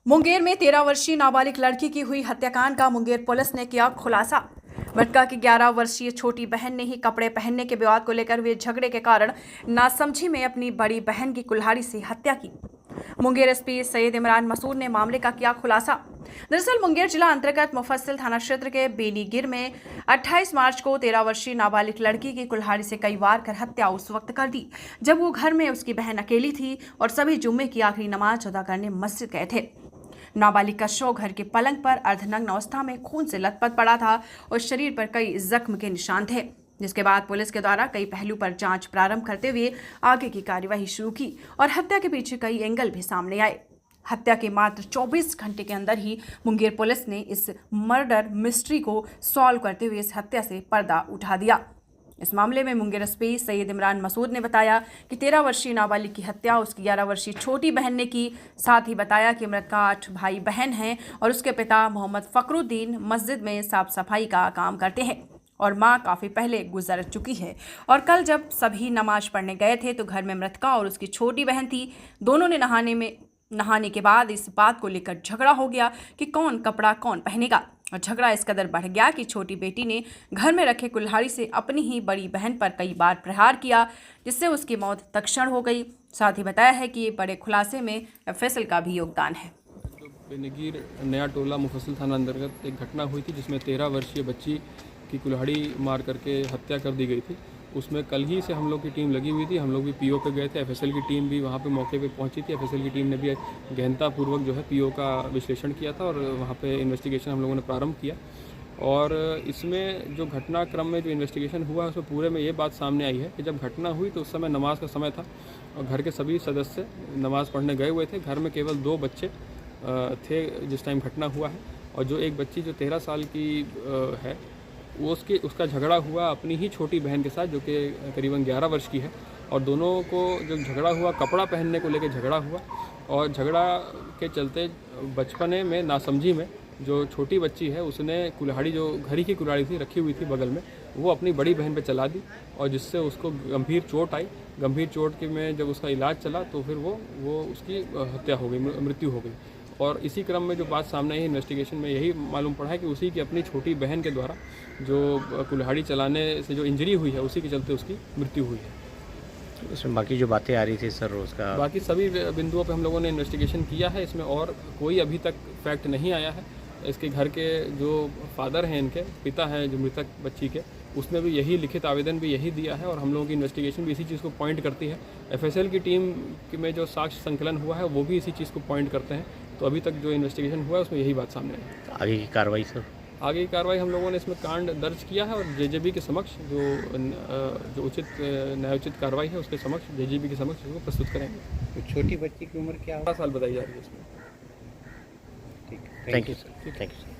मुंगेर में 13 वर्षीय नाबालिग लड़की की हुई हत्याकांड का मुंगेर पुलिस ने किया खुलासा। मृतका की 11 वर्षीय छोटी बहन ने ही कपड़े पहनने के विवाद को लेकर हुए झगड़े के कारण नासमझी में अपनी बड़ी बहन की कुल्हाड़ी से हत्या की। मुंगेर एसपी सैयद इमरान मसूद ने मामले का किया खुलासा। दरअसल मुंगेर जिला अंतर्गत मुफस्सिल थाना क्षेत्र के बेनीगिर में 28 मार्च को 13 वर्षीय नाबालिग लड़की की कुल्हाड़ी से कई वार कर हत्या उस वक्त कर दी जब वो घर में उसकी बहन अकेली थी और सभी जुम्मे की आखिरी नमाज अदा करने मस्जिद गए थे। नाबालिग का शव घर के पलंग पर अर्धनग्न अवस्था में खून से लथपथ पड़ा था और शरीर पर कई जख्म के निशान थे, जिसके बाद पुलिस के द्वारा कई पहलू पर जांच प्रारंभ करते हुए आगे की कार्यवाही शुरू की और हत्या के पीछे कई एंगल भी सामने आए। हत्या के मात्र 24 घंटे के अंदर ही मुंगेर पुलिस ने इस मर्डर मिस्ट्री को सॉल्व करते हुए इस हत्या से पर्दा उठा दिया। इस मामले में मुंगेर एसपी सैयद इमरान मसूद ने बताया कि 13 वर्षीय नाबालिग की हत्या उसकी 11 वर्षीय छोटी बहन ने की। साथ ही बताया कि मृतका 8 भाई बहन हैं और उसके पिता मोहम्मद फखरुद्दीन मस्जिद में साफ सफाई का काम करते हैं और मां काफ़ी पहले गुजर चुकी है और कल जब सभी नमाज पढ़ने गए थे तो घर में मृतका और उसकी छोटी बहन थी। दोनों ने नहाने के बाद इस बात को लेकर झगड़ा हो गया कि कौन कपड़ा कौन पहनेगा और झगड़ा इस कदर बढ़ गया कि छोटी बेटी ने घर में रखे कुल्हाड़ी से अपनी ही बड़ी बहन पर कई बार प्रहार किया, जिससे उसकी मौत तत्क्षण हो गई। साथ ही बताया है कि ये बड़े खुलासे में एफएसएल का भी योगदान है। बेनीगिर नया टोला मुफस्सिल थाना अंतर्गत एक घटना हुई थी जिसमें 13 वर्षीय बच्ची की कुल्हाड़ी मार करके हत्या कर दी गई थी। उसमें कल ही से हम लोग की टीम लगी हुई थी। हम लोग भी पीओ पे गए थे, एफएसएल की टीम भी वहाँ पे मौके पे पहुँची थी। एफएसएल की टीम ने भी गहनतापूर्वक जो है पीओ का विश्लेषण किया था और वहाँ पे इन्वेस्टिगेशन हम लोगों ने प्रारंभ किया। और इसमें जो घटनाक्रम में जो इन्वेस्टिगेशन हुआ उसमें पूरे में ये बात सामने आई है कि जब घटना हुई तो उस समय नमाज का समय था और घर के सभी सदस्य नमाज़ पढ़ने गए हुए थे। घर में केवल 2 बच्चे थे जिस टाइम घटना हुआ है और जो एक बच्ची जो 13 साल की है वो उसका झगड़ा हुआ अपनी ही छोटी बहन के साथ जो कि करीबन 11 वर्ष की है और दोनों को जो झगड़ा हुआ कपड़ा पहनने को लेकर झगड़ा हुआ और झगड़ा के चलते बचपने में नासमझी में जो छोटी बच्ची है उसने कुल्हाड़ी जो घड़ी की कुल्हाड़ी थी रखी हुई थी बगल में वो अपनी बड़ी बहन पे चला दी और जिससे उसको गंभीर चोट आई। गंभीर चोट के में जब उसका इलाज चला तो फिर वो उसकी हत्या हो गई, मृत्यु हो गई। और इसी क्रम में जो बात सामने आई इन्वेस्टिगेशन में यही मालूम पड़ा है कि उसी की अपनी छोटी बहन के द्वारा जो कुल्हाड़ी चलाने से जो इंजरी हुई है उसी के चलते उसकी मृत्यु हुई है। इसमें बाकी जो बातें आ रही थी सर उसका बाकी सभी बिंदुओं पे हम लोगों ने इन्वेस्टिगेशन किया है। इसमें और कोई अभी तक फैक्ट नहीं आया है। इसके घर के जो फादर हैं, इनके पिता हैं जो मृतक बच्ची के, उसने भी यही लिखित आवेदन भी यही दिया है और हम लोगों की इन्वेस्टिगेशन भी इसी चीज़ को पॉइंट करती है। एफएसएल की टीम में जो साक्ष्य संकलन हुआ है वो भी इसी चीज़ को पॉइंट करते हैं। तो अभी तक जो इन्वेस्टिगेशन हुआ है उसमें यही बात सामने आई। आगे की कार्रवाई सर? आगे की कार्रवाई हम लोगों ने इसमें कांड दर्ज किया है और जेजेबी के समक्ष जो उचित न्यायोचित कार्रवाई है उसके समक्ष जेजेबी के समक्ष उसको प्रस्तुत करेंगे। तो छोटी बच्ची की उम्र क्या है? 12 साल बताई जा रही है इसमें। ठीक है, थैंक यू सर।